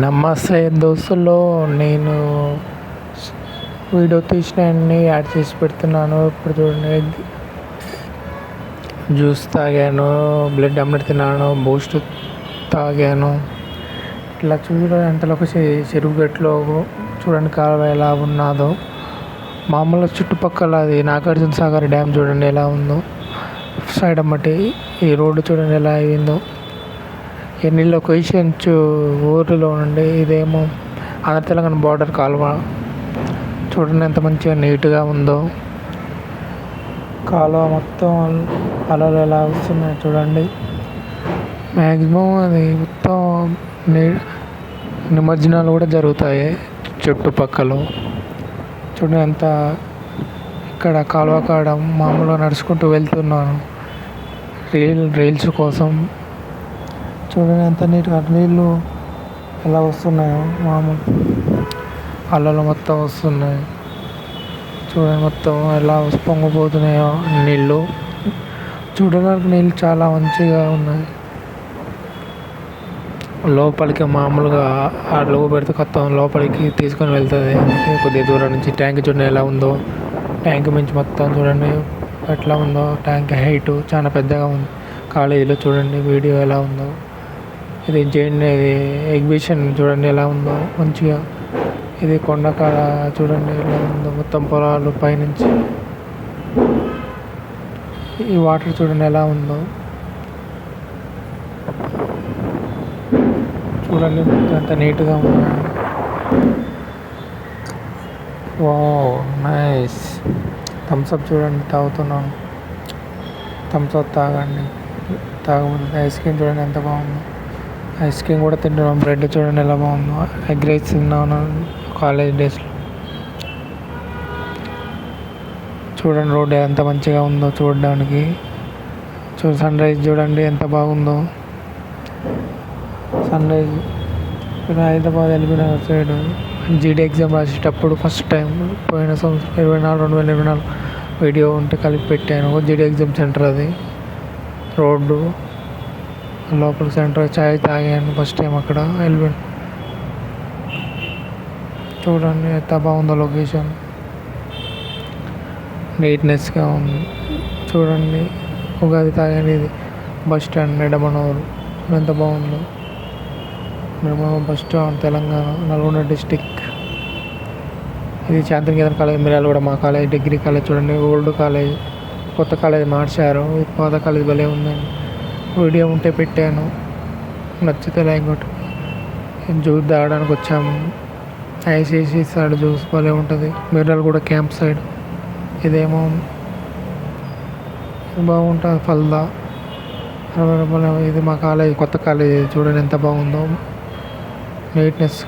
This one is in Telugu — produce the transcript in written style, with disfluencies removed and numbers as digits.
నమస్తే దోస్తులు, నేను వీడియో తీసినవన్నీ యాడ్ చేసి పెడుతున్నాను. ఇప్పుడు చూడండి, జ్యూస్ తాగాను, బ్లడ్ ఆమ్లెట్ తిన్నాను, బూస్ట్ తాగాను. ఇట్లా చూడండి ఎంతలోకి చెరువు గట్లో చూడండి కాలువ ఎలా ఉన్నదో. మామూలు చుట్టుపక్కల అది నాగార్జున సాగర్ డ్యామ్ చూడండి ఎలా ఉందో. సైడ్ అమ్మటి ఈ రోడ్డు చూడండి ఎలా అయిందో. ఎన్ని లొకేషన్స్ ఊరిలో నుండి ఇదేమో ఆంధ్ర తెలంగాణ బార్డర్ కాలువ చూడండి ఎంత మంచిగా నీట్గా ఉందో. కాలువ మొత్తం అలలు ఎలా వస్తున్నాయి చూడండి. మ్యాక్సిమం అది మొత్తం నిమజ్జనాలు కూడా జరుగుతాయి చుట్టుపక్కల. చూడండి ఎంత ఇక్కడ కాలువ కాడ మామూలుగా నడుచుకుంటూ వెళ్తున్నాను రీల్స్ కోసం. చూడండి ఎంత నీట్గా నీళ్ళు ఎలా వస్తున్నాయో, మామూలు అలలు మొత్తం వస్తున్నాయి చూడండి. మొత్తం ఎలా పొంగిపోతున్నాయో నీళ్ళు. చూడడానికి నీళ్ళు చాలా మంచిగా ఉన్నాయి. లోపలికి మామూలుగా ఆ లోపు పెడితే కొత్త లోపలికి తీసుకొని వెళ్తుంది. కొద్దిగా దూరం నుంచి ట్యాంక్ చూడండి ఎలా ఉందో. ట్యాంక్ మించి మొత్తం చూడండి ఎట్లా ఉందో. ట్యాంక్ హైట్ చాలా పెద్దగా ఉంది. కాలేజీలో చూడండి వీడియో ఎలా ఉందో. ఇది ఇది ఎగ్జిబిషన్ చూడండి ఎలా ఉందో మంచిగా. ఇది కొండకాడ చూడండి ఎలా ఉందో. మొత్తం పొలాలు పైనుంచి ఈ వాటర్ చూడండి ఎలా ఉందో. చూడండి ఎంత నీట్గా ఉన్నాయో. Wow nice. థమ్స్అప్ చూడండి తాగుతున్నాను. థమ్స్అప్ తాగండి, తాగబోతుంది. ఐస్ క్రీమ్ చూడండి ఎంత బాగుందో. ఐస్ క్రీమ్ కూడా తింటున్నాం. బ్రెడ్ చూడండి ఎలా బాగుందో. ఎగ్ రైస్ తిన్నాను కాలేజ్ డేస్లో. చూడండి రోడ్డు ఎంత మంచిగా ఉందో చూడడానికి. సన్ రైజ్ చూడండి ఎంత బాగుందో. Sunrise Hyderabad LB Nagar side GD exam రాసేటప్పుడు ఫస్ట్ టైం పోయిన సంవత్సరం 2024 వీడియో ఉంటే కలిపి పెట్టాను. జీడీ ఎగ్జామ్ సెంటర్ అది. రోడ్డు లోపల సెంటర్ చాయ్ తాగాను ఫస్ట్ టైం అక్కడ వెళ్ళిపోయాను. చూడండి ఎంత బాగుందో లొకేషన్. నీట్నెస్గా ఉంది చూడండి. ఉగాది తాగాను. ఇది బస్ స్టాండ్ నిడమనూరు ఎంత బాగుందో. Nidamanuru bus stand Telangana Nalgonda district. ఇది శాంతినికేతన్ కాలేజ్ మిర్యాల కూడా మా కాలేజ్ డిగ్రీ కాలేజ్ చూడండి. ఓల్డ్ కాలేజ్, కొత్త కాలేజ్ మార్చారు. పాత కాలేజ్ భలే ఉందండి. వీడియో ఉంటే పెట్టాను, నచ్చితే లైక్ కొట్టు. జ్యూస్ తాగడానికి వచ్చాము. ఐసీసీ సైడ్ జ్యూస్ భలే ఉంటుంది. మిర్యాల కూడా క్యాంప్ సైడ్. ఇదేమో బాగుంటుంది ఫల్దా 60 రూపాయలు. ఇది మా కాలేజ్ కొత్త కాలేజ్ చూడండి ఎంత బాగుందో. నీట్నెస్